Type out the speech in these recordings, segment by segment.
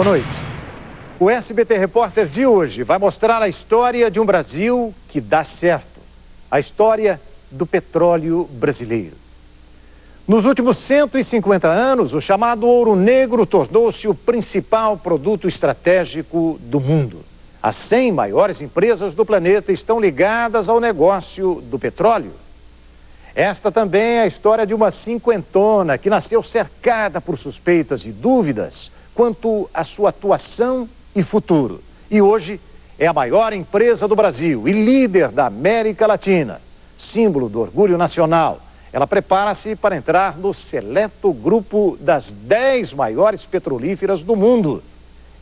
Boa noite. O SBT Repórter de hoje vai mostrar a história de um Brasil que dá certo. A história do petróleo brasileiro. Nos últimos 150 anos, o chamado ouro negro tornou-se o principal produto estratégico do mundo. As 100 maiores empresas do planeta estão ligadas ao negócio do petróleo. Esta também é a história de uma cinquentona que nasceu cercada por suspeitas e dúvidas quanto à sua atuação e futuro. E hoje é a maior empresa do Brasil e líder da América Latina, símbolo do orgulho nacional. Ela prepara-se para entrar no seleto grupo das 10 maiores petrolíferas do mundo,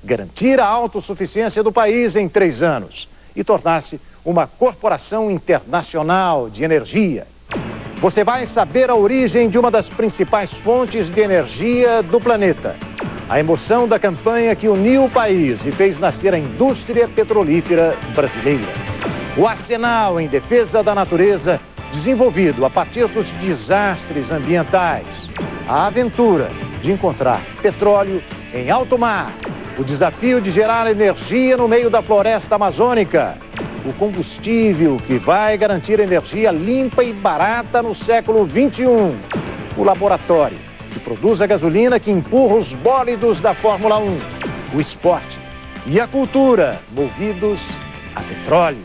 garantir a autossuficiência do país em 3 anos e tornar-se uma corporação internacional de energia. Você vai saber a origem de uma das principais fontes de energia do planeta. A emoção da campanha que uniu o país e fez nascer a indústria petrolífera brasileira. O arsenal em defesa da natureza, desenvolvido a partir dos desastres ambientais. A aventura de encontrar petróleo em alto mar. O desafio de gerar energia no meio da floresta amazônica. O combustível que vai garantir energia limpa e barata no século XXI. O laboratório que produz a gasolina que empurra os bólidos da Fórmula 1. O esporte e a cultura movidos a petróleo.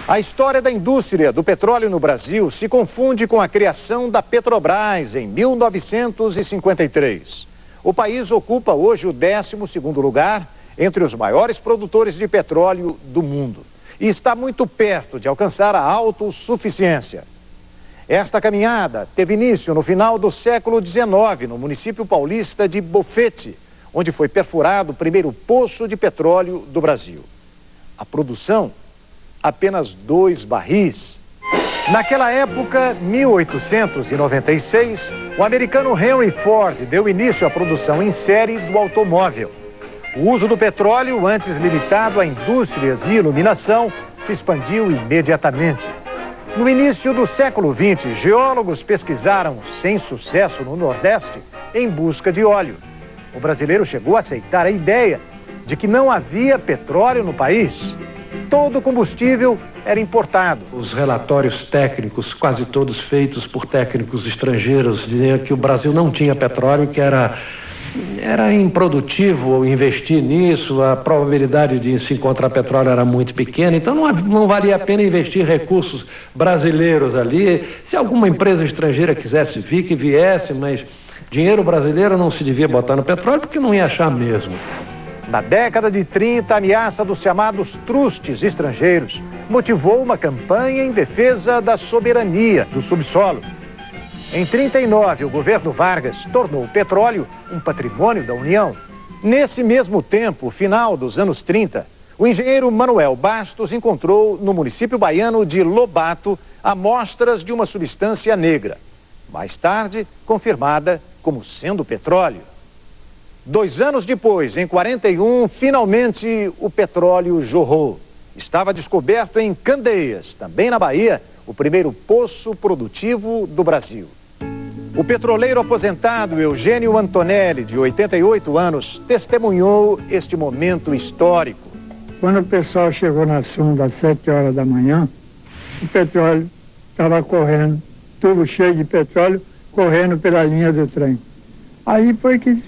A história da indústria do petróleo no Brasil se confunde com a criação da Petrobras em 1953. O país ocupa hoje o 12º lugar entre os maiores produtores de petróleo do mundo e está muito perto de alcançar a autossuficiência. Esta caminhada teve início no final do século XIX, no município paulista de Bofete, onde foi perfurado o primeiro poço de petróleo do Brasil. A produção, apenas 2 barris. Naquela época, 1896, o americano Henry Ford deu início à produção em série do automóvel. O uso do petróleo, antes limitado a indústrias e iluminação, se expandiu imediatamente. No início do século XX, geólogos pesquisaram, sem sucesso no Nordeste, em busca de óleo. O brasileiro chegou a aceitar a ideia de que não havia petróleo no país. Todo o combustível era importado. Os relatórios técnicos, quase todos feitos por técnicos estrangeiros, diziam que o Brasil não tinha petróleo, que era improdutivo investir nisso, a probabilidade de se encontrar petróleo era muito pequena, então não valia a pena investir recursos brasileiros ali. Se alguma empresa estrangeira quisesse vir, que viesse, mas dinheiro brasileiro não se devia botar no petróleo porque não ia achar mesmo. Na década de 30, a ameaça dos chamados trustes estrangeiros motivou uma campanha em defesa da soberania do subsolo. Em 39, o governo Vargas tornou o petróleo um patrimônio da União. Nesse mesmo tempo, final dos anos 30, o engenheiro Manuel Bastos encontrou no município baiano de Lobato amostras de uma substância negra, mais tarde confirmada como sendo petróleo. 2 anos depois, em 41, finalmente o petróleo jorrou. Estava descoberto em Candeias, também na Bahia, o primeiro poço produtivo do Brasil. O petroleiro aposentado Eugênio Antonelli, de 88 anos, testemunhou este momento histórico. Quando o pessoal chegou na Sunda às 7 horas da manhã, o petróleo estava correndo, tubo cheio de petróleo, correndo pela linha do trem. Aí foi que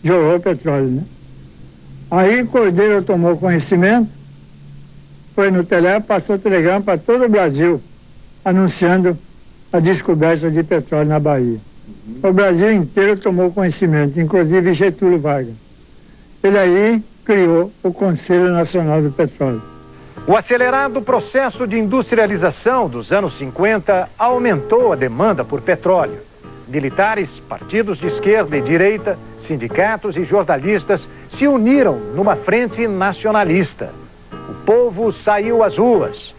jorrou o petróleo, né? Aí Cordeiro tomou conhecimento, foi no telefone, passou o telegrama para todo o Brasil, anunciando a descoberta de petróleo na Bahia. O Brasil inteiro tomou conhecimento, inclusive Getúlio Vargas. Ele aí criou o Conselho Nacional do Petróleo. O acelerado processo de industrialização dos anos 50 aumentou a demanda por petróleo. Militares, partidos de esquerda e direita, sindicatos e jornalistas se uniram numa frente nacionalista. O povo saiu às ruas.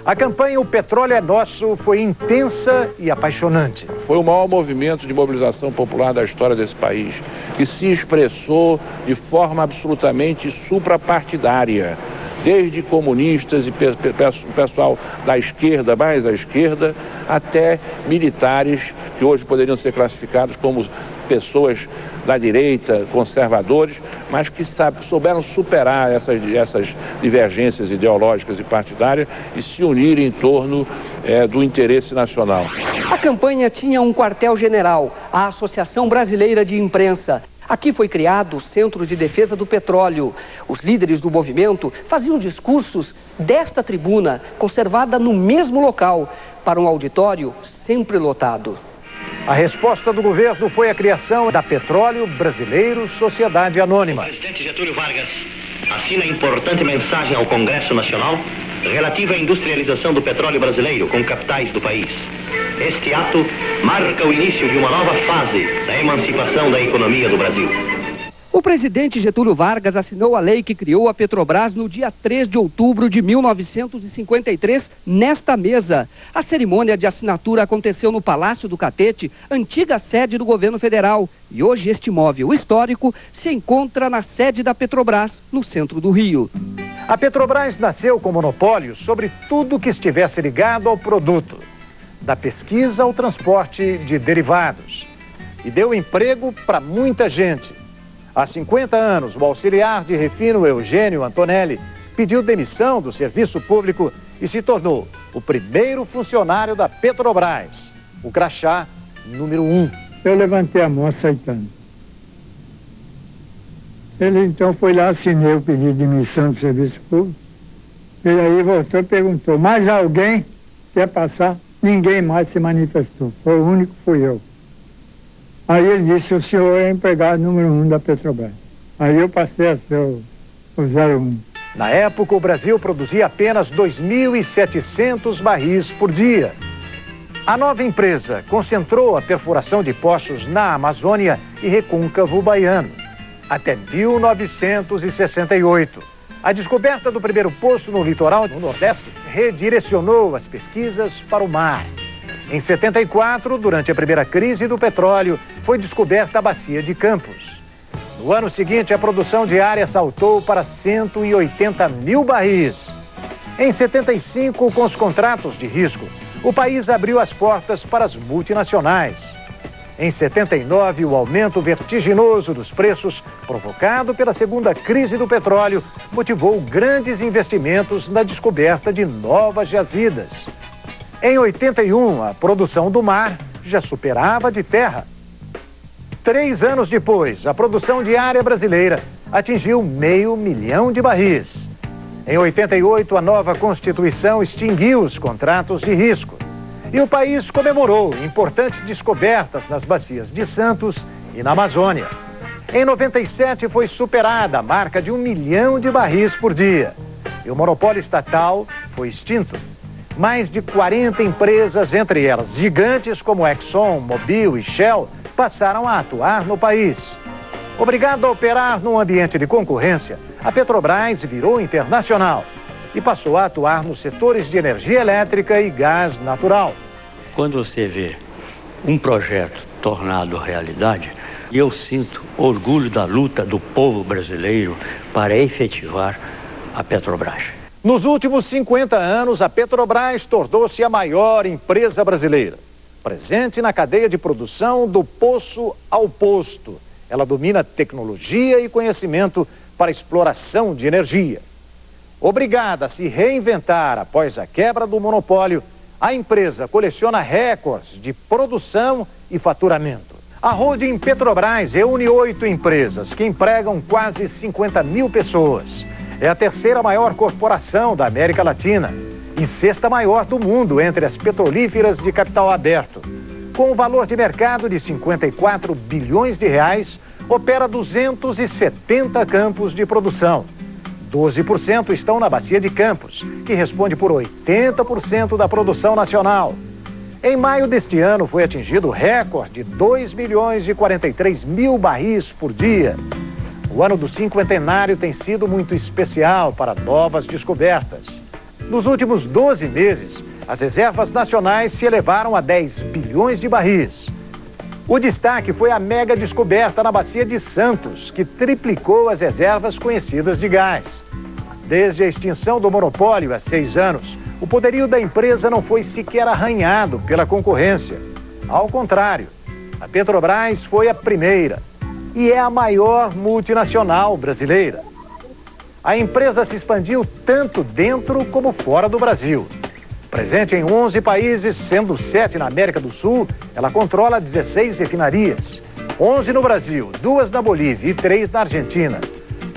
A campanha O Petróleo é Nosso foi intensa e apaixonante. Foi o maior movimento de mobilização popular da história desse país, que se expressou de forma absolutamente suprapartidária, desde comunistas e pessoal da esquerda, mais à esquerda, até militares que hoje poderiam ser classificados como pessoas da direita, conservadores, mas que souberam superar essas divergências ideológicas e partidárias e se unir em torno do interesse nacional. A campanha tinha um quartel-general, a Associação Brasileira de Imprensa. Aqui foi criado o Centro de Defesa do Petróleo. Os líderes do movimento faziam discursos desta tribuna, conservada no mesmo local, para um auditório sempre lotado. A resposta do governo foi a criação da Petróleo Brasileiro Sociedade Anônima. O presidente Getúlio Vargas assina importante mensagem ao Congresso Nacional relativa à industrialização do petróleo brasileiro com capitais do país. Este ato marca o início de uma nova fase da emancipação da economia do Brasil. O presidente Getúlio Vargas assinou a lei que criou a Petrobras no dia 3 de outubro de 1953, nesta mesa. A cerimônia de assinatura aconteceu no Palácio do Catete, antiga sede do governo federal. E hoje este imóvel histórico se encontra na sede da Petrobras, no centro do Rio. A Petrobras nasceu com monopólio sobre tudo que estivesse ligado ao produto, da pesquisa ao transporte de derivados. E deu emprego para muita gente. Há 50 anos, o auxiliar de refino Eugênio Antonelli pediu demissão do serviço público e se tornou o primeiro funcionário da Petrobras, o crachá número 1. Eu levantei a mão aceitando. Ele então foi lá, assinei o pedido de demissão do serviço público. E aí voltou e perguntou, mais alguém quer passar? Ninguém mais se manifestou, foi o único que fui eu. Aí ele disse, o senhor é empregado número 1 da Petrobras. Aí eu passei a ser o 01. Na época, o Brasil produzia apenas 2.700 barris por dia. A nova empresa concentrou a perfuração de poços na Amazônia e Recôncavo Baiano, até 1968. A descoberta do primeiro poço no litoral do Nordeste redirecionou as pesquisas para o mar. Em 74, durante a primeira crise do petróleo, foi descoberta a Bacia de Campos. No ano seguinte, a produção diária saltou para 180 mil barris. Em 75, com os contratos de risco, o país abriu as portas para as multinacionais. Em 79, o aumento vertiginoso dos preços, provocado pela segunda crise do petróleo, motivou grandes investimentos na descoberta de novas jazidas. Em 81, a produção do mar já superava a de terra. 3 anos depois, a produção diária brasileira atingiu 500 mil de barris. Em 88, a nova Constituição extinguiu os contratos de risco. E o país comemorou importantes descobertas nas bacias de Santos e na Amazônia. Em 97, foi superada a marca de 1 milhão de barris por dia. E o monopólio estatal foi extinto. Mais de 40 empresas, entre elas gigantes como Exxon, Mobil e Shell, passaram a atuar no país. Obrigada a operar num ambiente de concorrência, a Petrobras virou internacional e passou a atuar nos setores de energia elétrica e gás natural. Quando você vê um projeto tornado realidade, eu sinto orgulho da luta do povo brasileiro para efetivar a Petrobras. Nos últimos 50 anos, a Petrobras tornou-se a maior empresa brasileira, presente na cadeia de produção do poço ao posto. Ela domina tecnologia e conhecimento para exploração de energia. Obrigada a se reinventar após a quebra do monopólio, a empresa coleciona recordes de produção e faturamento. A holding Petrobras reúne 8 empresas que empregam quase 50 mil pessoas. É a terceira maior corporação da América Latina e sexta maior do mundo entre as petrolíferas de capital aberto. Com um valor de mercado de 54 bilhões de reais, opera 270 campos de produção. 12% estão na Bacia de Campos, que responde por 80% da produção nacional. Em maio deste ano foi atingido o recorde de 2.043.000 barris por dia. O ano do cinquentenário tem sido muito especial para novas descobertas. Nos últimos 12 meses, as reservas nacionais se elevaram a 10 bilhões de barris. O destaque foi a mega descoberta na Bacia de Santos, que triplicou as reservas conhecidas de gás. Desde a extinção do monopólio há 6 anos, o poderio da empresa não foi sequer arranhado pela concorrência. Ao contrário, a Petrobras foi a primeira. e é a maior multinacional brasileira. A empresa se expandiu tanto dentro como fora do Brasil. Presente em 11 países, sendo 7 na América do Sul, ela controla 16 refinarias. 11 no Brasil, 2 na Bolívia e 3 na Argentina.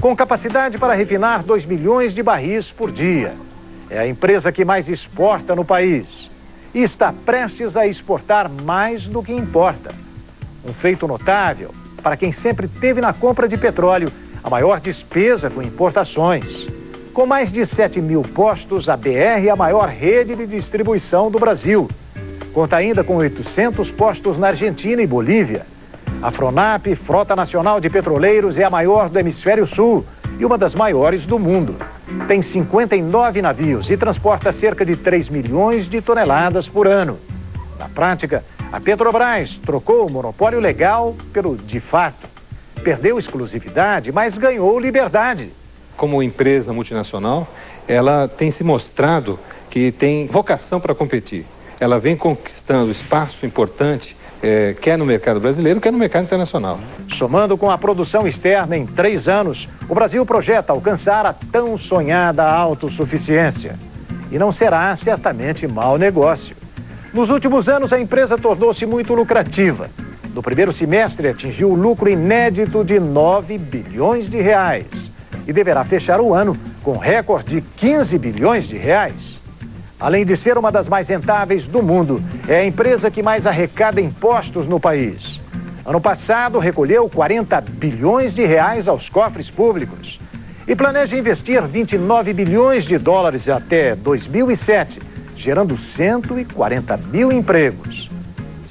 Com capacidade para refinar 2 milhões de barris por dia. É a empresa que mais exporta no país. E está prestes a exportar mais do que importa. Um feito notável para quem sempre teve na compra de petróleo a maior despesa com importações. Com mais de 7 mil postos, a BR é a maior rede de distribuição do Brasil. Conta ainda com 800 postos na Argentina e Bolívia. A Fronap, Frota Nacional de Petroleiros, é a maior do Hemisfério Sul e uma das maiores do mundo. Tem 59 navios e transporta cerca de 3 milhões de toneladas por ano. Na prática, a Petrobras trocou o monopólio legal pelo de fato. Perdeu exclusividade, mas ganhou liberdade. Como empresa multinacional, ela tem se mostrado que tem vocação para competir. Ela vem conquistando espaço importante, quer no mercado brasileiro, quer no mercado internacional. Somando com a produção externa em 3 anos, o Brasil projeta alcançar a tão sonhada autossuficiência. E não será certamente mau negócio. Nos últimos anos, a empresa tornou-se muito lucrativa. No primeiro semestre, atingiu o lucro inédito de 9 bilhões de reais. E deverá fechar o ano com recorde de 15 bilhões de reais. Além de ser uma das mais rentáveis do mundo, é a empresa que mais arrecada impostos no país. Ano passado, recolheu 40 bilhões de reais aos cofres públicos. E planeja investir 29 bilhões de dólares até 2007, gerando 140 mil empregos.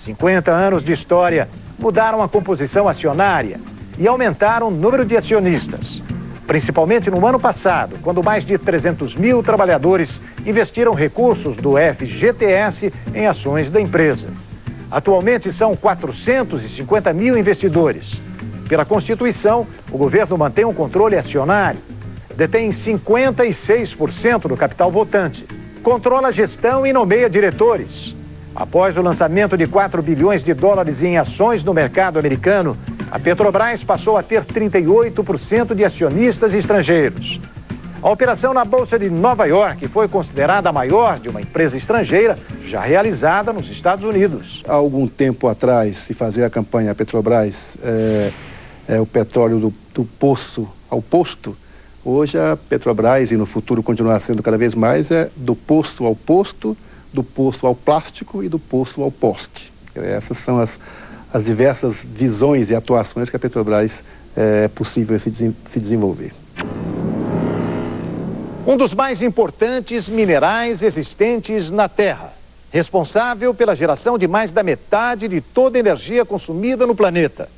50 anos de história mudaram a composição acionária e aumentaram o número de acionistas. Principalmente no ano passado, quando mais de 300 mil trabalhadores investiram recursos do FGTS em ações da empresa. Atualmente são 450 mil investidores. Pela Constituição, o governo mantém um controle acionário. Detém 56% do capital votante. Controla a gestão e nomeia diretores. Após o lançamento de 4 bilhões de dólares em ações no mercado americano, a Petrobras passou a ter 38% de acionistas estrangeiros. A operação na Bolsa de Nova York foi considerada a maior de uma empresa estrangeira já realizada nos Estados Unidos. Há algum tempo atrás, se fazia a campanha Petrobras, o petróleo do poço ao posto. Hoje a Petrobras, e no futuro continuará sendo cada vez mais, é do poço ao posto, do poço ao plástico e do poço ao poste. Essas são as diversas visões e atuações que a Petrobras é possível se desenvolver. Um dos mais importantes minerais existentes na Terra, responsável pela geração de mais da metade de toda a energia consumida no planeta.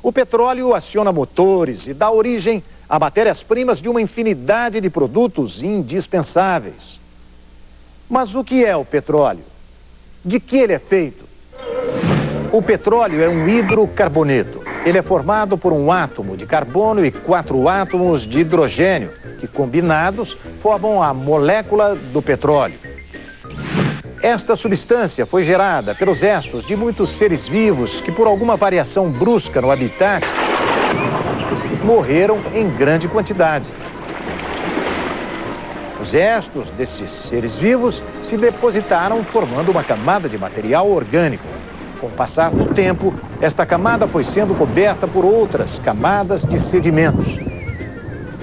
O petróleo aciona motores e dá origem a matérias-primas de uma infinidade de produtos indispensáveis. Mas o que é o petróleo? De que ele é feito? O petróleo é um hidrocarboneto. Ele é formado por um átomo de carbono e 4 átomos de hidrogênio, que combinados formam a molécula do petróleo. Esta substância foi gerada pelos restos de muitos seres vivos que, por alguma variação brusca no habitat, morreram em grande quantidade. Os restos desses seres vivos se depositaram formando uma camada de material orgânico. Com o passar do tempo, esta camada foi sendo coberta por outras camadas de sedimentos.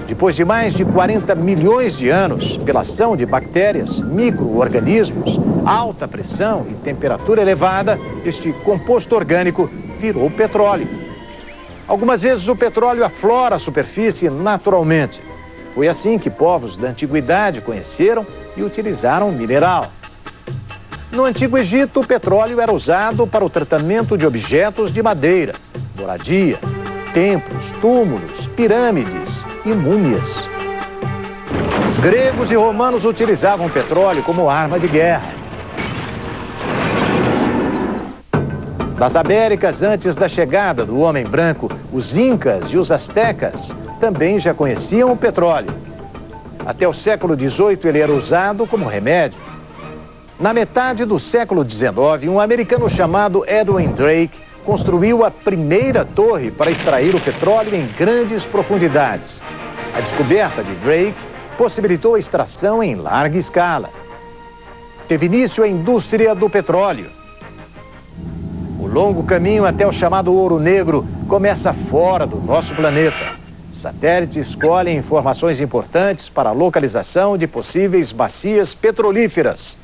Depois de mais de 40 milhões de anos, pela ação de bactérias, micro-organismos, alta pressão e temperatura elevada, este composto orgânico virou petróleo. Algumas vezes o petróleo aflora a superfície naturalmente. Foi assim que povos da antiguidade conheceram e utilizaram o mineral. No Antigo Egito, o petróleo era usado para o tratamento de objetos de madeira, moradia, templos, túmulos, pirâmides e múmias. Gregos e romanos utilizavam petróleo como arma de guerra. Das Américas, antes da chegada do homem branco, os incas e os astecas também já conheciam o petróleo. Até o século XVIII ele era usado como remédio. Na metade do século XIX, um americano chamado Edwin Drake construiu a primeira torre para extrair o petróleo em grandes profundidades. A descoberta de Drake possibilitou a extração em larga escala. Teve início a indústria do petróleo. O longo caminho até o chamado ouro negro começa fora do nosso planeta. Satélites colhem informações importantes para a localização de possíveis bacias petrolíferas.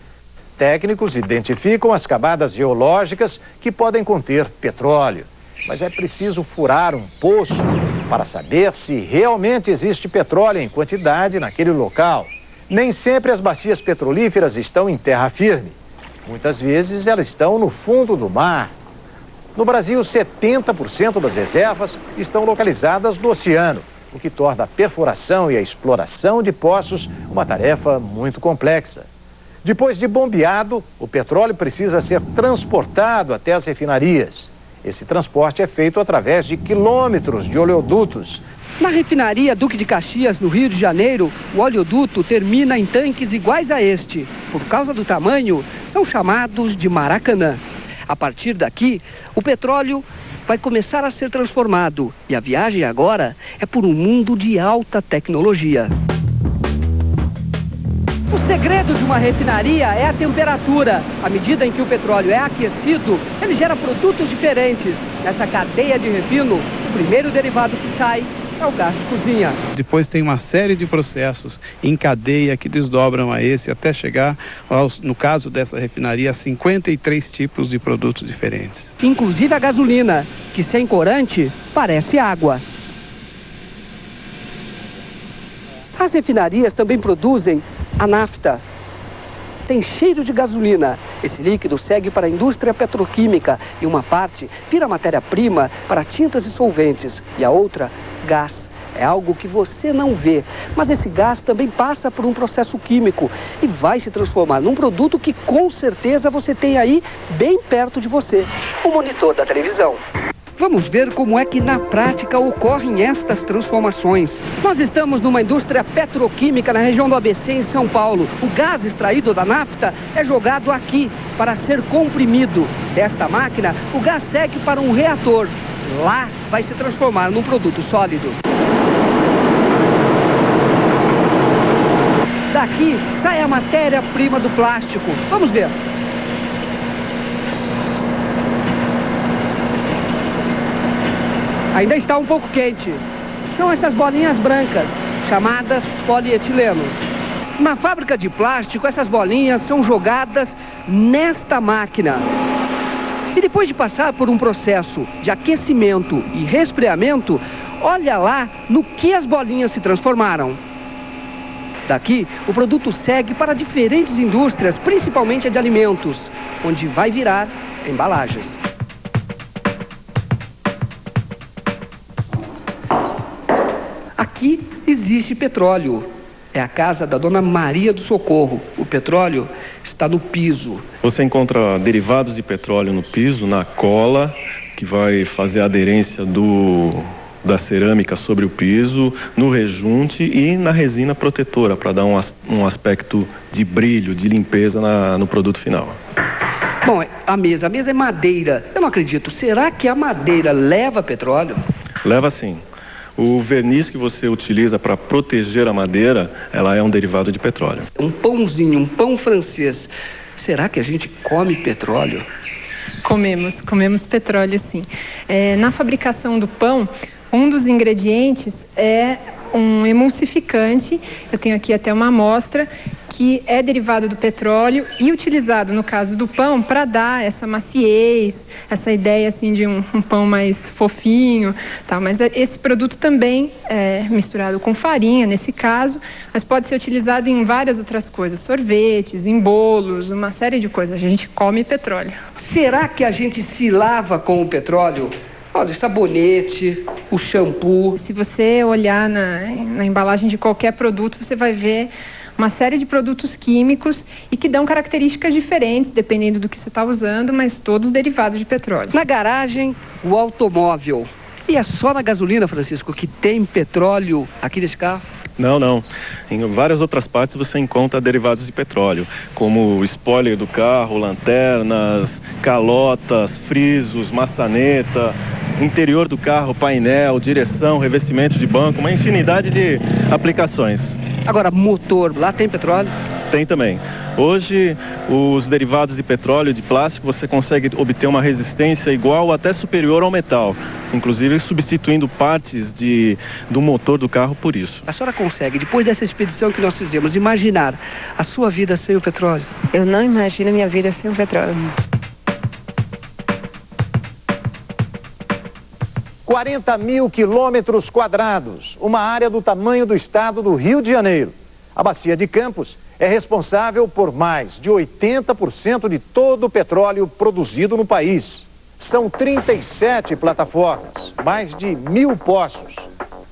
Técnicos identificam as camadas geológicas que podem conter petróleo. Mas é preciso furar um poço para saber se realmente existe petróleo em quantidade naquele local. Nem sempre as bacias petrolíferas estão em terra firme. Muitas vezes elas estão no fundo do mar. No Brasil, 70% das reservas estão localizadas no oceano, o que torna a perfuração e a exploração de poços uma tarefa muito complexa. Depois de bombeado, o petróleo precisa ser transportado até as refinarias. Esse transporte é feito através de quilômetros de oleodutos. Na refinaria Duque de Caxias, no Rio de Janeiro, o oleoduto termina em tanques iguais a este. Por causa do tamanho, são chamados de Maracanã. A partir daqui, o petróleo vai começar a ser transformado. E a viagem agora é por um mundo de alta tecnologia. O segredo de uma refinaria é a temperatura. À medida em que o petróleo é aquecido, ele gera produtos diferentes. Nessa cadeia de refino, o primeiro derivado que sai é o gás de cozinha. Depois tem uma série de processos em cadeia que desdobram a esse até chegar, no caso dessa refinaria, a 53 tipos de produtos diferentes. Inclusive a gasolina, que sem corante parece água. As refinarias também produzem a nafta. Tem cheiro de gasolina. Esse líquido segue para a indústria petroquímica e uma parte vira matéria-prima para tintas e solventes e a outra, gás. É algo que você não vê, mas esse gás também passa por um processo químico e vai se transformar num produto que com certeza você tem aí bem perto de você, o monitor da televisão. Vamos ver como é que na prática ocorrem estas transformações. Nós estamos numa indústria petroquímica na região do ABC, em São Paulo. O gás extraído da nafta é jogado aqui para ser comprimido. Desta máquina, o gás segue para um reator. Lá vai se transformar num produto sólido. Daqui sai a matéria-prima do plástico. Vamos ver. Ainda está um pouco quente. São essas bolinhas brancas, chamadas polietileno. Na fábrica de plástico, essas bolinhas são jogadas nesta máquina. E depois de passar por um processo de aquecimento e resfriamento, olha lá no que as bolinhas se transformaram. Daqui, o produto segue para diferentes indústrias, principalmente a de alimentos, onde vai virar embalagens. Aqui existe petróleo. É a casa da dona Maria do Socorro. O petróleo está no piso. Você encontra derivados de petróleo no piso, na cola, que vai fazer a aderência da cerâmica sobre o piso, no rejunte e na resina protetora, para dar um aspecto de brilho, de limpeza no produto final. Bom, a mesa é madeira. Eu não acredito. Será que a madeira leva petróleo? Leva sim. O verniz que você utiliza para proteger a madeira, ela é um derivado de petróleo. Um pãozinho, um pão francês. Será que a gente come petróleo? Comemos petróleo sim. Na fabricação do pão, um dos ingredientes é um emulsificante. Eu tenho aqui até uma amostra que é derivado do petróleo e utilizado no caso do pão para dar essa maciez, essa ideia assim de um pão mais fofinho, tal. Mas esse produto também é misturado com farinha nesse caso, mas pode ser utilizado em várias outras coisas, sorvetes, em bolos, uma série de coisas. A gente come petróleo. Será que a gente se lava com o petróleo? Olha, o sabonete, o shampoo. Se você olhar na embalagem de qualquer produto, você vai ver uma série de produtos químicos e que dão características diferentes, dependendo do que você está usando, mas todos derivados de petróleo. Na garagem, o automóvel. E é só na gasolina, Francisco, que tem petróleo aqui nesse carro? Não. Em várias outras partes você encontra derivados de petróleo, como o spoiler do carro, lanternas, calotas, frisos, maçaneta, interior do carro, painel, direção, revestimento de banco, uma infinidade de aplicações. Agora, motor, lá tem petróleo? Tem também. Hoje, os derivados de petróleo e de plástico, você consegue obter uma resistência igual ou até superior ao metal, inclusive substituindo partes do motor do carro por isso. A senhora consegue, depois dessa expedição que nós fizemos, imaginar a sua vida sem o petróleo? Eu não imagino a minha vida sem o petróleo. 40 mil quilômetros quadrados, uma área do tamanho do estado do Rio de Janeiro. A Bacia de Campos é responsável por mais de 80% de todo o petróleo produzido no país. São 37 plataformas, mais de 1.000 poços,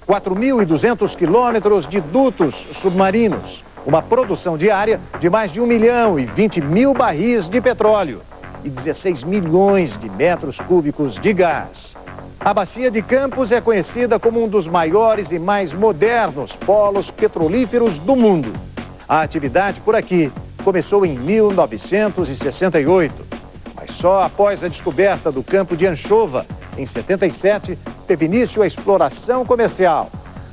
4.200 quilômetros de dutos submarinos, uma produção diária de mais de 1.020.000 barris de petróleo e 16 milhões de metros cúbicos de gás. A Bacia de Campos é conhecida como um dos maiores e mais modernos polos petrolíferos do mundo. A atividade por aqui começou em 1968, mas só após a descoberta do campo de Anchova, em 77, teve início a exploração comercial.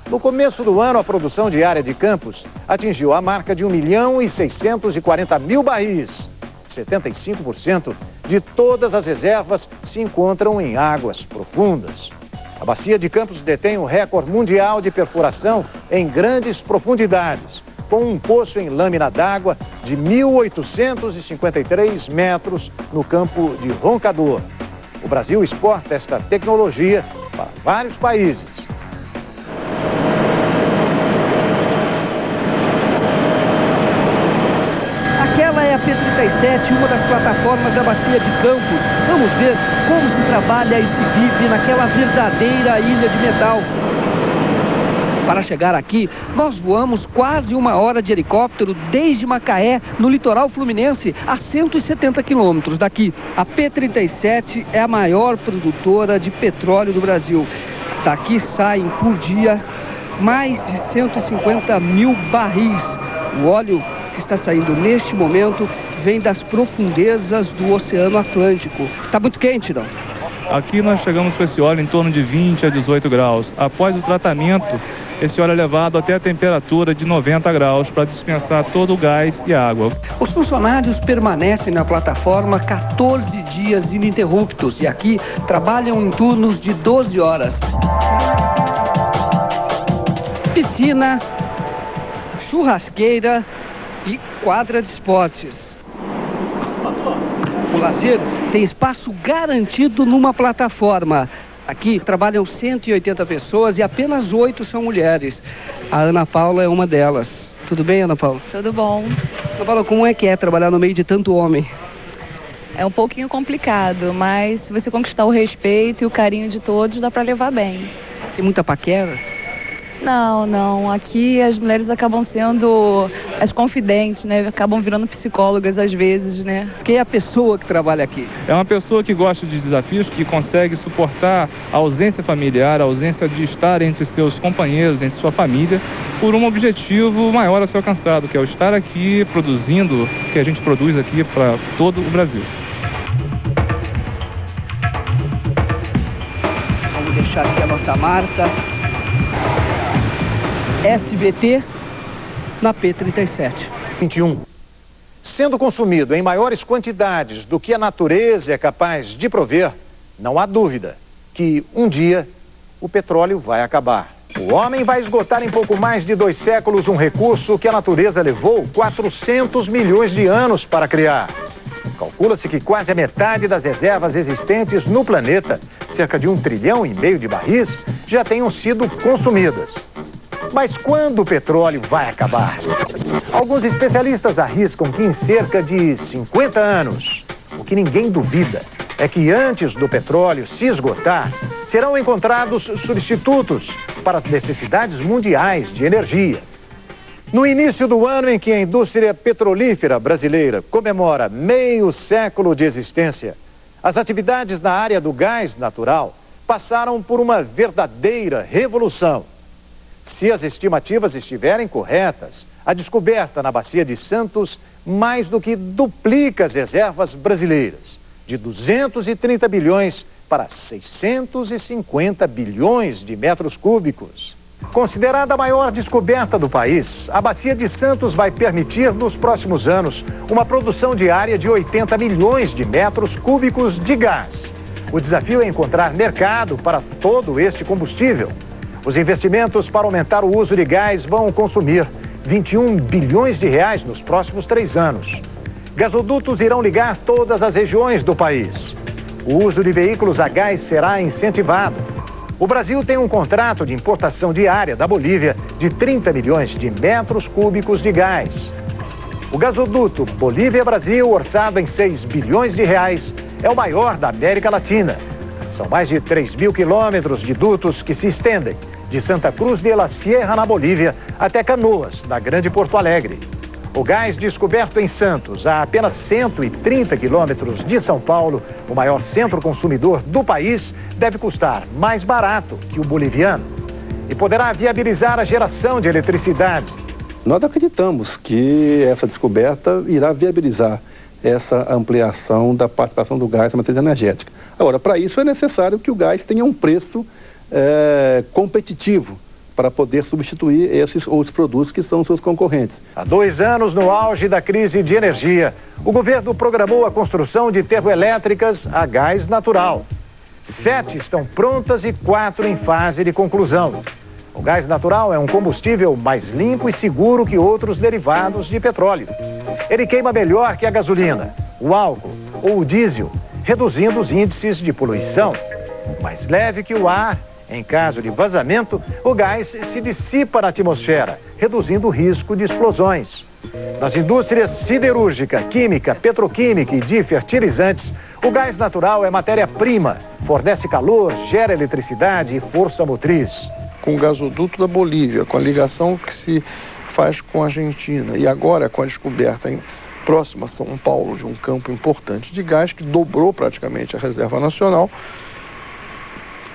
No começo do ano, a produção diária de Campos atingiu a marca de 1.640.000 barris. 75% de todas as reservas se encontram em águas profundas. A Bacia de Campos detém o recorde mundial de perfuração em grandes profundidades, com um poço em lâmina d'água de 1.853 metros no campo de Roncador. O Brasil exporta esta tecnologia para vários países. Aquela é a P-37, uma das plataformas da Bacia de Campos. Vamos ver como se trabalha e se vive naquela verdadeira ilha de metal. Para chegar aqui, nós voamos quase 1 hora de helicóptero desde Macaé, no litoral fluminense, a 170 quilômetros daqui. A P-37 é a maior produtora de petróleo do Brasil. Daqui saem por dia mais de 150.000 barris. O óleo que está saindo neste momento vem das profundezas do Oceano Atlântico. Está muito quente, não? Aqui nós chegamos com esse óleo em torno de 20 a 18 graus. Após o tratamento, esse óleo é levado até a temperatura de 90 graus para dispensar todo o gás e a água. Os funcionários permanecem na plataforma 14 dias ininterruptos e aqui trabalham em turnos de 12 horas. Piscina, churrasqueira e quadra de esportes. O lazer tem espaço garantido numa plataforma. Aqui trabalham 180 pessoas e apenas 8 são mulheres. A Ana Paula é uma delas. Tudo bem, Ana Paula? Tudo bom. Ana Paula, como é que é trabalhar no meio de tanto homem? É um pouquinho complicado, mas se você conquistar o respeito e o carinho de todos, dá pra levar bem. Tem muita paquera? Não. Aqui as mulheres acabam sendo as confidentes, né? Acabam virando psicólogas às vezes, né? Quem é a pessoa que trabalha aqui? É uma pessoa que gosta de desafios, que consegue suportar a ausência familiar, a ausência de estar entre seus companheiros, entre sua família, por um objetivo maior a ser alcançado, que é o estar aqui produzindo o que a gente produz aqui para todo o Brasil. Vamos deixar aqui a nossa marca. SBT na P-37. 21. Sendo consumido em maiores quantidades do que a natureza é capaz de prover, não há dúvida que um dia o petróleo vai acabar. O homem vai esgotar em pouco mais de 2 séculos um recurso que a natureza levou 400 milhões de anos para criar. Calcula-se que quase a metade das reservas existentes no planeta, cerca de 1,5 trilhão de barris, já tenham sido consumidas. Mas quando o petróleo vai acabar? Alguns especialistas arriscam que em cerca de 50 anos. O que ninguém duvida é que antes do petróleo se esgotar, serão encontrados substitutos para as necessidades mundiais de energia. No início do ano em que a indústria petrolífera brasileira comemora meio século de existência, as atividades na área do gás natural passaram por uma verdadeira revolução. Se as estimativas estiverem corretas, a descoberta na Bacia de Santos mais do que duplica as reservas brasileiras. de 230 bilhões para 650 bilhões de metros cúbicos. Considerada a maior descoberta do país, a Bacia de Santos vai permitir, nos próximos anos, uma produção diária de 80 milhões de metros cúbicos de gás. O desafio é encontrar mercado para todo este combustível. Os investimentos para aumentar o uso de gás vão consumir 21 bilhões de reais nos próximos 3 anos. Gasodutos irão ligar todas as regiões do país. O uso de veículos a gás será incentivado. O Brasil tem um contrato de importação diária da Bolívia de 30 milhões de metros cúbicos de gás. O gasoduto Bolívia-Brasil, orçado em 6 bilhões de reais, é o maior da América Latina. São mais de 3 mil quilômetros de dutos que se estendem de Santa Cruz de la Sierra, na Bolívia, até Canoas, na Grande Porto Alegre. O gás descoberto em Santos, a apenas 130 quilômetros de São Paulo, o maior centro consumidor do país, deve custar mais barato que o boliviano e poderá viabilizar a geração de eletricidade. Nós acreditamos que essa descoberta irá viabilizar essa ampliação da participação do gás na matriz energética. Agora, para isso é necessário que o gás tenha um preço competitivo para poder substituir esses outros produtos que são seus concorrentes. Há 2 anos, no auge da crise de energia, o governo programou a construção de termoelétricas a gás natural. 7 estão prontas e 4 em fase de conclusão. O gás natural é um combustível mais limpo e seguro que outros derivados de petróleo. Ele queima melhor que a gasolina, o álcool ou o diesel, reduzindo os índices de poluição. Mais leve que o ar. Em caso de vazamento, o gás se dissipa na atmosfera, reduzindo o risco de explosões. Nas indústrias siderúrgica, química, petroquímica e de fertilizantes, o gás natural é matéria-prima, fornece calor, gera eletricidade e força motriz. Com o gasoduto da Bolívia, com a ligação que se faz com a Argentina e agora com a descoberta próxima a São Paulo de um campo importante de gás que dobrou praticamente a reserva nacional,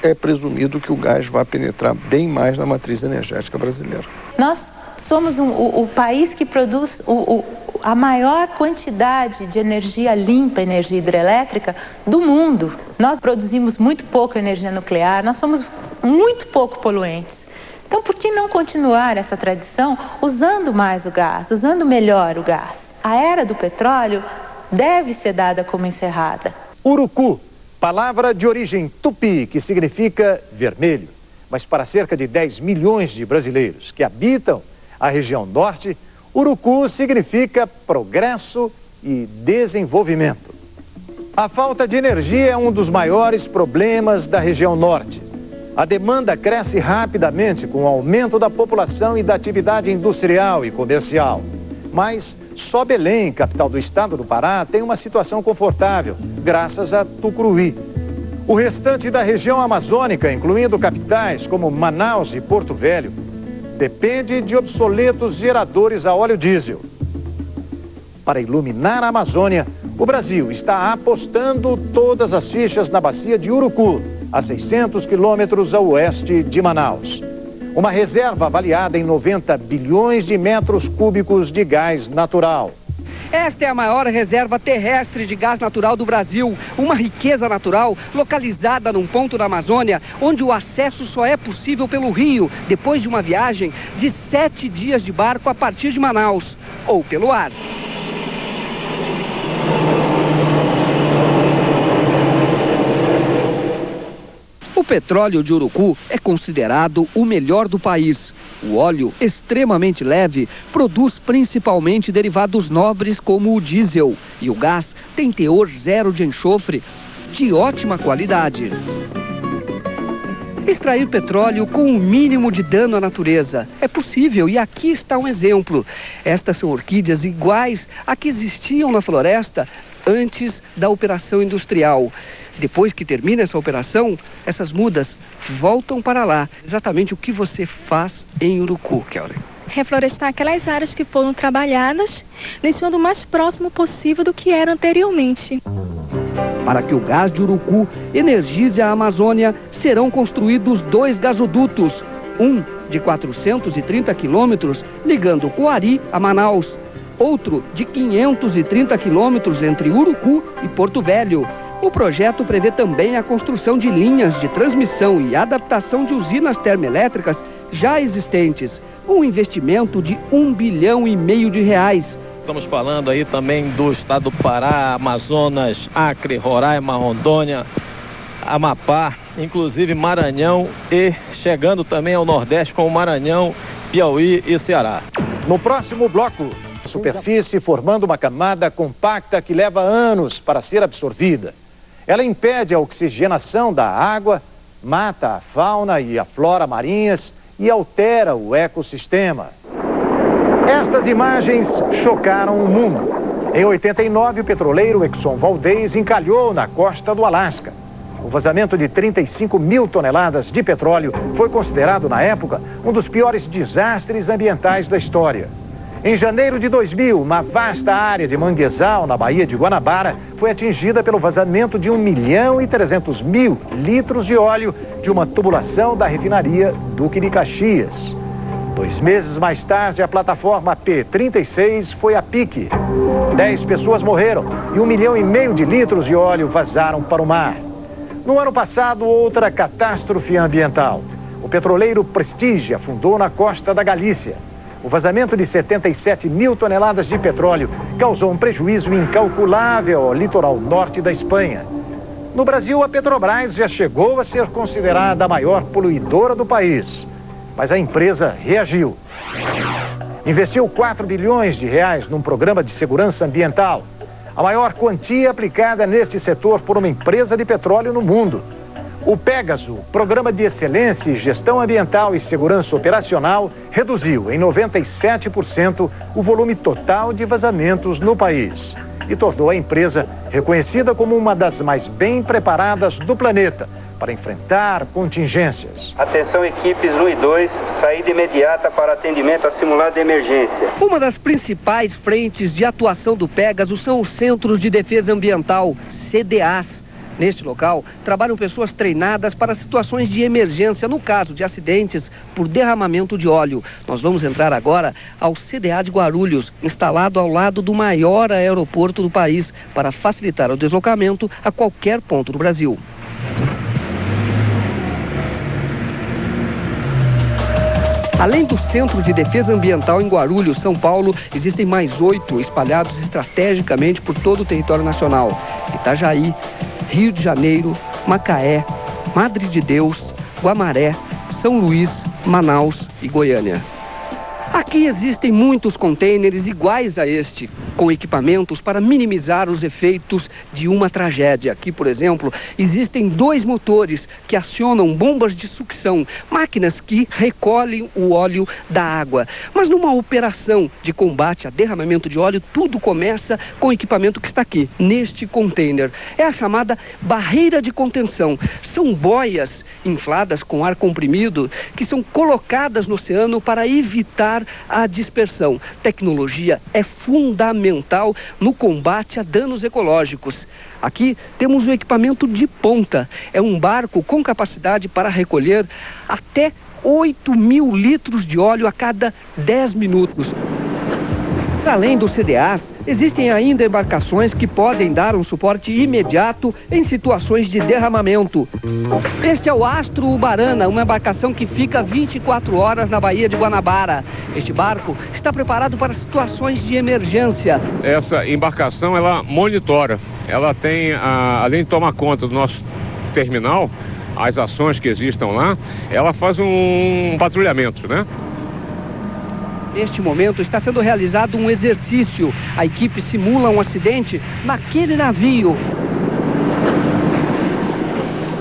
é presumido que o gás vai penetrar bem mais na matriz energética brasileira. Nós somos o país que produz a maior quantidade de energia limpa, energia hidrelétrica do mundo. Nós produzimos muito pouco energia nuclear, nós somos muito pouco poluentes. Então, por que não continuar essa tradição usando mais o gás, usando melhor o gás? A era do petróleo deve ser dada como encerrada. Urucu, palavra de origem tupi, que significa vermelho. Mas para cerca de 10 milhões de brasileiros que habitam a região norte, Urucu significa progresso e desenvolvimento. A falta de energia é um dos maiores problemas da região norte. A demanda cresce rapidamente com o aumento da população e da atividade industrial e comercial. Mas só Belém, capital do estado do Pará, tem uma situação confortável, graças a Tucuruí. O restante da região amazônica, incluindo capitais como Manaus e Porto Velho, depende de obsoletos geradores a óleo diesel. Para iluminar a Amazônia, o Brasil está apostando todas as fichas na bacia de Urucu, a 600 quilômetros a oeste de Manaus. Uma reserva avaliada em 90 bilhões de metros cúbicos de gás natural. Esta é a maior reserva terrestre de gás natural do Brasil, uma riqueza natural localizada num ponto da Amazônia, onde o acesso só é possível pelo rio, depois de uma viagem de 7 dias de barco a partir de Manaus, ou pelo ar. O petróleo de Urucu é considerado o melhor do país. O óleo, extremamente leve, produz principalmente derivados nobres como o diesel. E o gás tem teor zero de enxofre, de ótima qualidade. Extrair petróleo com o mínimo de dano à natureza é possível e aqui está um exemplo. Estas são orquídeas iguais a que existiam na floresta antes da operação industrial. Depois que termina essa operação, essas mudas voltam para lá. Exatamente o que você faz em Urucu, Kelly? Reflorestar aquelas áreas que foram trabalhadas, deixando o mais próximo possível do que era anteriormente. Para que o gás de Urucu energize a Amazônia, serão construídos 2 gasodutos. Um de 430 quilômetros, ligando Coari a Manaus. outro de 530 quilômetros entre Urucu e Porto Velho. O projeto prevê também a construção de linhas de transmissão e adaptação de usinas termoelétricas já existentes, um investimento de R$1,5 bilhão de reais. Estamos falando aí também do estado do Pará, Amazonas, Acre, Roraima, Rondônia, Amapá, inclusive Maranhão e chegando também ao Nordeste com o Maranhão, Piauí e Ceará. No próximo bloco, a superfície formando uma camada compacta que leva anos para ser absorvida. Ela impede a oxigenação da água, mata a fauna e a flora marinhas e altera o ecossistema. Estas imagens chocaram o mundo. Em 89, o petroleiro Exxon Valdez encalhou na costa do Alasca. O vazamento de 35 mil toneladas de petróleo foi considerado, na época, um dos piores desastres ambientais da história. Em janeiro de 2000, uma vasta área de manguezal na Baía de Guanabara foi atingida pelo vazamento de 1.300.000 litros de óleo de uma tubulação da refinaria Duque de Caxias. 2 meses mais tarde, a plataforma P-36 foi a pique. 10 pessoas morreram e 1,5 milhão de litros de óleo vazaram para o mar. No ano passado, outra catástrofe ambiental. O petroleiro Prestige afundou na costa da Galícia. O vazamento de 77 mil toneladas de petróleo causou um prejuízo incalculável ao litoral norte da Espanha. No Brasil, a Petrobras já chegou a ser considerada a maior poluidora do país. Mas a empresa reagiu. Investiu R$4 bilhões num programa de segurança ambiental. A maior quantia aplicada neste setor por uma empresa de petróleo no mundo. O Pégaso, Programa de Excelência em Gestão Ambiental e Segurança Operacional, reduziu em 97% o volume total de vazamentos no país e tornou a empresa reconhecida como uma das mais bem preparadas do planeta para enfrentar contingências. Atenção, equipes 1 e 2, saída imediata para atendimento a simulado de emergência. Uma das principais frentes de atuação do Pégaso são os Centros de Defesa Ambiental, CDAs. Neste local, trabalham pessoas treinadas para situações de emergência no caso de acidentes por derramamento de óleo. Nós vamos entrar agora ao CDA de Guarulhos, instalado ao lado do maior aeroporto do país, para facilitar o deslocamento a qualquer ponto do Brasil. Além do Centro de Defesa Ambiental em Guarulhos, São Paulo, existem mais 8 espalhados estrategicamente por todo o território nacional. Itajaí, Rio de Janeiro, Macaé, Madre de Deus, Guamaré, São Luís, Manaus e Goiânia. Aqui existem muitos contêineres iguais a este, com equipamentos para minimizar os efeitos de uma tragédia. Aqui, por exemplo, existem 2 motores que acionam bombas de sucção, máquinas que recolhem o óleo da água. Mas numa operação de combate a derramamento de óleo, tudo começa com o equipamento que está aqui, neste contêiner. É a chamada barreira de contenção. São boias infladas com ar comprimido, que são colocadas no oceano para evitar a dispersão. Tecnologia é fundamental no combate a danos ecológicos. Aqui temos um equipamento de ponta. É um barco com capacidade para recolher até 8.000 litros de óleo a cada 10 minutos. Além dos CDAs, existem ainda embarcações que podem dar um suporte imediato em situações de derramamento. Este é o Astro Ubarana, uma embarcação que fica 24 horas na Baía de Guanabara. Este barco está preparado para situações de emergência. Essa embarcação, ela monitora. Ela tem, além de tomar conta do nosso terminal, as ações que existam lá, ela faz um patrulhamento, né? Neste momento está sendo realizado um exercício. A equipe simula um acidente naquele navio.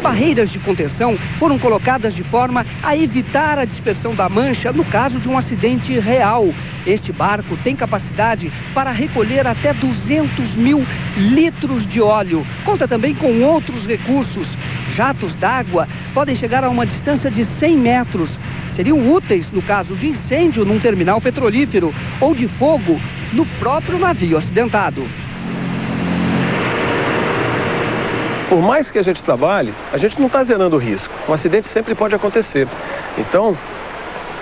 Barreiras de contenção foram colocadas de forma a evitar a dispersão da mancha no caso de um acidente real. Este barco tem capacidade para recolher até 200.000 litros de óleo. Conta também com outros recursos. Jatos d'água podem chegar a uma distância de 100 metros. Seriam úteis no caso de incêndio num terminal petrolífero ou de fogo no próprio navio acidentado. Por mais que a gente trabalhe, a gente não está zerando o risco. Um acidente sempre pode acontecer. Então,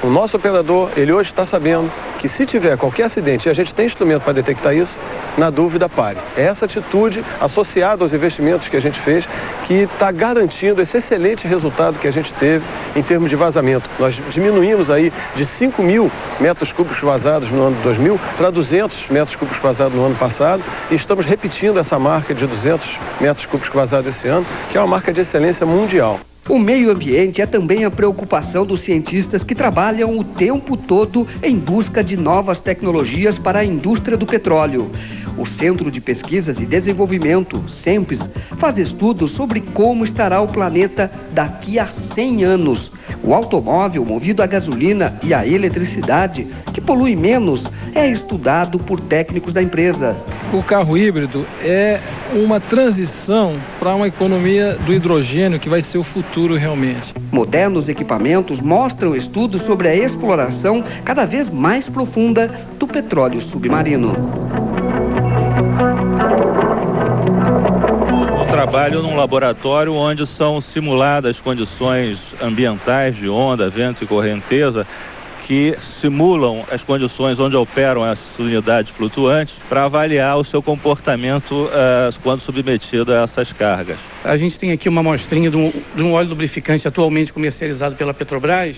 o nosso operador, ele hoje está sabendo que se tiver qualquer acidente, e a gente tem instrumento para detectar isso, na dúvida pare. É essa atitude, associada aos investimentos que a gente fez, que está garantindo esse excelente resultado que a gente teve em termos de vazamento. Nós diminuímos aí de 5.000 metros cúbicos vazados no ano 2000 para 200 metros cúbicos vazados no ano passado, e estamos repetindo essa marca de 200 metros cúbicos vazados esse ano, que é uma marca de excelência mundial. O meio ambiente é também a preocupação dos cientistas que trabalham o tempo todo em busca de novas tecnologias para a indústria do petróleo. O Centro de Pesquisas e Desenvolvimento, CENPES, faz estudos sobre como estará o planeta daqui a 100 anos. O automóvel movido a gasolina e a eletricidade, que polui menos, é estudado por técnicos da empresa. O carro híbrido é uma transição para uma economia do hidrogênio, que vai ser o futuro realmente. Modernos equipamentos mostram estudos sobre a exploração cada vez mais profunda do petróleo submarino. Trabalho num laboratório onde são simuladas condições ambientais de onda, vento e correnteza que simulam as condições onde operam as unidades flutuantes para avaliar o seu comportamento quando submetido a essas cargas. A gente tem aqui uma amostrinha de um óleo lubrificante atualmente comercializado pela Petrobras,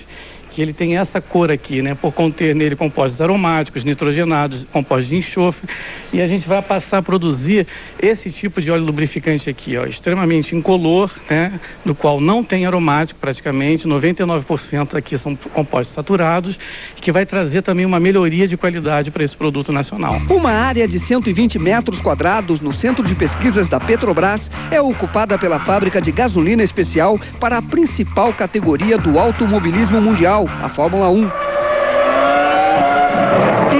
que ele tem essa cor aqui, né, por conter nele compostos aromáticos, nitrogenados, compostos de enxofre, e a gente vai passar a produzir esse tipo de óleo lubrificante aqui, ó, extremamente incolor, né, do qual não tem aromático praticamente, 99% aqui são compostos saturados, que vai trazer também uma melhoria de qualidade para esse produto nacional. Uma área de 120 metros quadrados no Centro de Pesquisas da Petrobras é ocupada pela fábrica de gasolina especial para a principal categoria do automobilismo mundial, a Fórmula 1.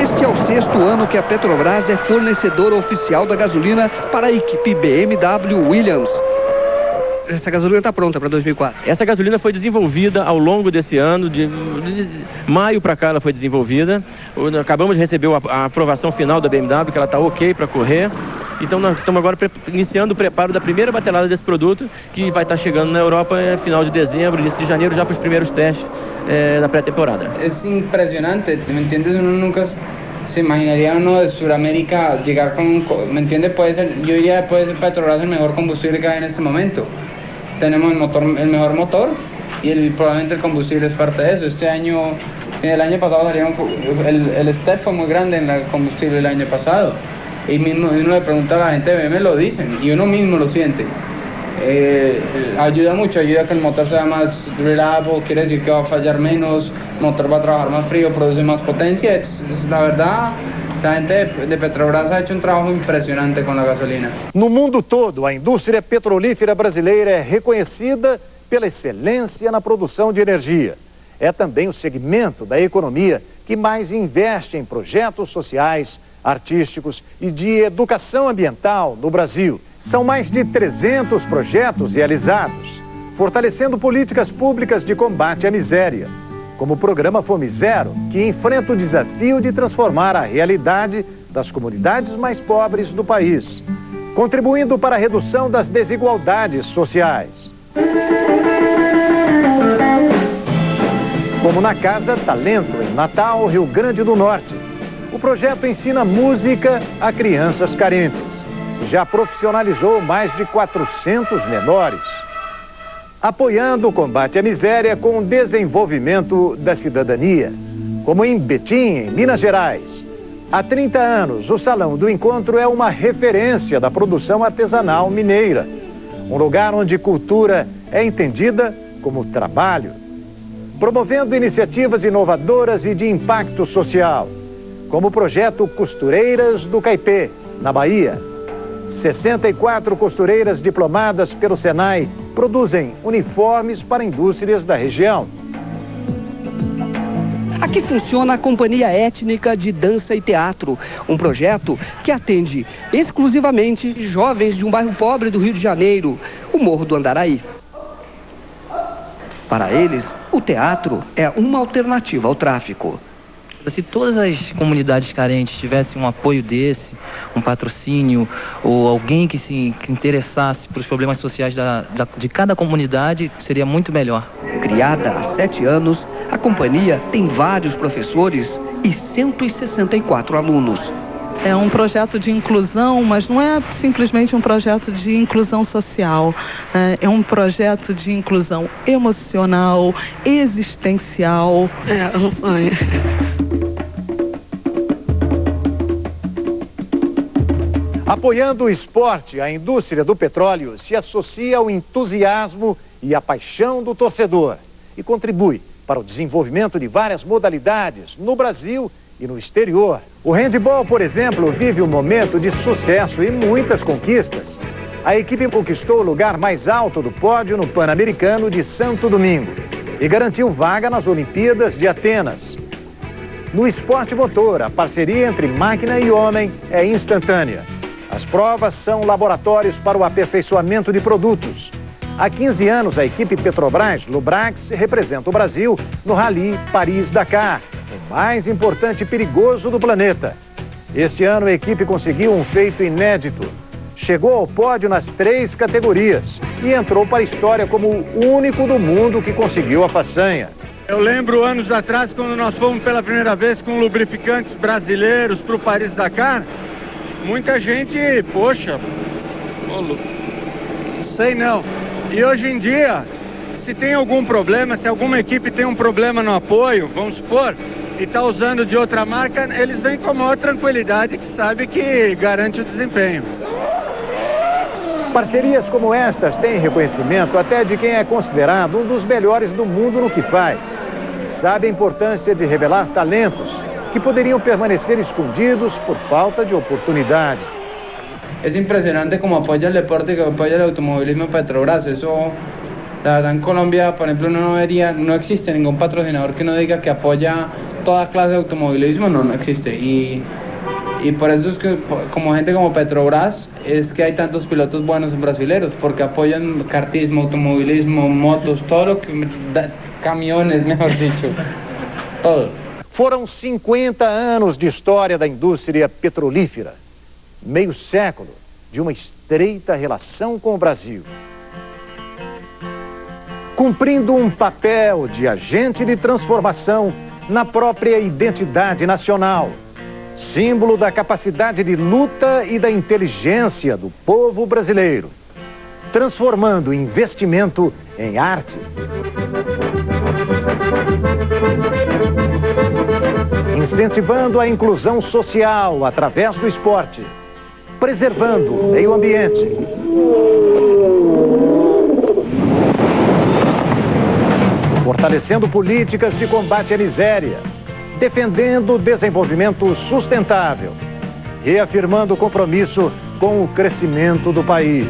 Este é o 6º ano que a Petrobras é fornecedora oficial da gasolina para a equipe BMW Williams. Essa gasolina está pronta para 2004. Essa gasolina foi desenvolvida ao longo desse ano, de maio para cá ela foi desenvolvida. Acabamos de receber a aprovação final da BMW, que ela está ok para correr. Então nós estamos agora iniciando o preparo da primeira batelada desse produto, que vai estar chegando na Europa final de dezembro, início de janeiro, já para os primeiros testes na pré-temporada. Es impresionante, ¿me entiendes? Uno nunca se imaginaría uno de Sudamérica llegar con, ¿me entiendes? Puede ser, yo diría que puede ser Petrobras el mejor combustible que hay en este momento. Tenemos el mejor motor y probablemente el combustible es parte de eso. Este año, el año pasado el step fue muy grande en el combustible el año pasado. Y mismo uno le pregunta a la gente, me lo dicen y uno mismo lo siente. Ayuda mucho, ayuda a que el motor sea más reliable, quiere decir que va a fallar menos, el motor va a trabajar más frío, produce más potencia. La verdad, la gente de Petrobras ha hecho um trabalho impressionante com a gasolina. No mundo todo, a indústria petrolífera brasileira é reconhecida pela excelência na produção de energia. É também o segmento da economia que mais investe em projetos sociais, artísticos e de educação ambiental no Brasil. São mais de 300 projetos realizados, fortalecendo políticas públicas de combate à miséria, como o programa Fome Zero, que enfrenta o desafio de transformar a realidade das comunidades mais pobres do país, contribuindo para a redução das desigualdades sociais. Como na Casa Talento, em Natal, Rio Grande do Norte. O projeto ensina música a crianças carentes. Já profissionalizou mais de 400 menores, apoiando o combate à miséria com o desenvolvimento da cidadania, como em Betim, em Minas Gerais. Há 30 anos, o Salão do Encontro é uma referência da produção artesanal mineira, um lugar onde cultura é entendida como trabalho, promovendo iniciativas inovadoras e de impacto social, como o projeto Costureiras do Caipê, na Bahia. 64 costureiras diplomadas pelo Senai produzem uniformes para indústrias da região. Aqui funciona a Companhia Étnica de Dança e Teatro, um projeto que atende exclusivamente jovens de um bairro pobre do Rio de Janeiro, o Morro do Andaraí. Para eles, o teatro é uma alternativa ao tráfico. Se todas as comunidades carentes tivessem um apoio desse, um patrocínio, ou alguém que se interessasse pelos problemas sociais de cada comunidade, seria muito melhor. Criada há 7 anos, a companhia tem vários professores e 164 alunos. É um projeto de inclusão, mas não é simplesmente um projeto de inclusão social. É um projeto de inclusão emocional, existencial. É um sonho. Apoiando o esporte, a indústria do petróleo se associa ao entusiasmo e à paixão do torcedor e contribui para o desenvolvimento de várias modalidades no Brasil e no exterior. O handebol, por exemplo, vive um momento de sucesso e muitas conquistas. A equipe conquistou o lugar mais alto do pódio no Pan-Americano de Santo Domingo e garantiu vaga nas Olimpíadas de Atenas. No esporte motor, a parceria entre máquina e homem é instantânea. As provas são laboratórios para o aperfeiçoamento de produtos. Há 15 anos, a equipe Petrobras Lubrax representa o Brasil no Rally Paris-Dakar, o mais importante e perigoso do planeta. Este ano, a equipe conseguiu um feito inédito. Chegou ao pódio nas 3 categorias e entrou para a história como o único do mundo que conseguiu a façanha. Eu lembro anos atrás, quando nós fomos pela primeira vez com lubrificantes brasileiros para o Paris-Dakar, muita gente, poxa, não sei não. E hoje em dia, se tem algum problema, se alguma equipe tem um problema no apoio, vamos supor, e está usando de outra marca, eles vêm com a maior tranquilidade, que sabe que garante o desempenho. Parcerias como estas têm reconhecimento até de quem é considerado um dos melhores do mundo no que faz. Sabe a importância de revelar talentos que poderiam permanecer escondidos por falta de oportunidade. Es impresionante como apoya el deporte, que apoya el automovilismo Petrobras. Eso, la verdad, en Colombia, por ejemplo, uno no vería, no existe ningún patrocinador que no diga que apoya toda clase de automovilismo, no existe. Y por eso es que, como gente como Petrobras, es que hay tantos pilotos buenos brasileños, porque apoyan kartismo, automovilismo, motos, todo lo que, camiones, mejor dicho, todo. Foram 50 anos de história da indústria petrolífera. Meio século de uma estreita relação com o Brasil. Cumprindo um papel de agente de transformação na própria identidade nacional, símbolo da capacidade de luta e da inteligência do povo brasileiro, transformando investimento em arte. Incentivando a inclusão social através do esporte, preservando o meio ambiente. Fortalecendo políticas de combate à miséria, defendendo o desenvolvimento sustentável, reafirmando o compromisso com o crescimento do país,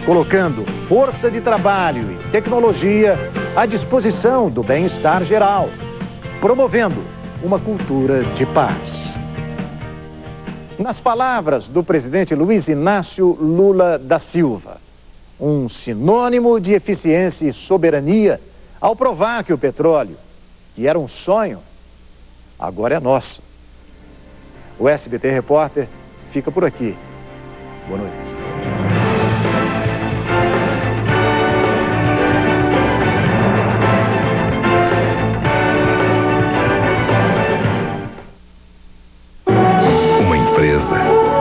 colocando força de trabalho e tecnologia à disposição do bem-estar geral, promovendo uma cultura de paz. Nas palavras do presidente Luiz Inácio Lula da Silva, um sinônimo de eficiência e soberania ao provar que o petróleo, que era um sonho, agora é nosso. O SBT Repórter fica por aqui. Boa noite.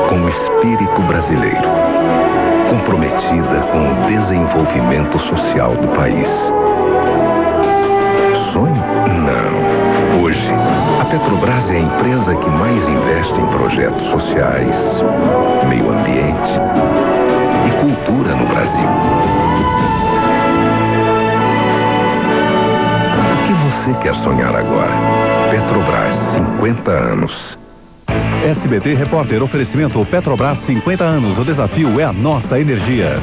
Com o espírito brasileiro, comprometida com o desenvolvimento social do país. Sonho? Não. Hoje, a Petrobras é a empresa que mais investe em projetos sociais, meio ambiente e cultura no Brasil. O que você quer sonhar agora? Petrobras, 50 anos. SBT Repórter, oferecimento Petrobras 50 anos. O desafio é a nossa energia.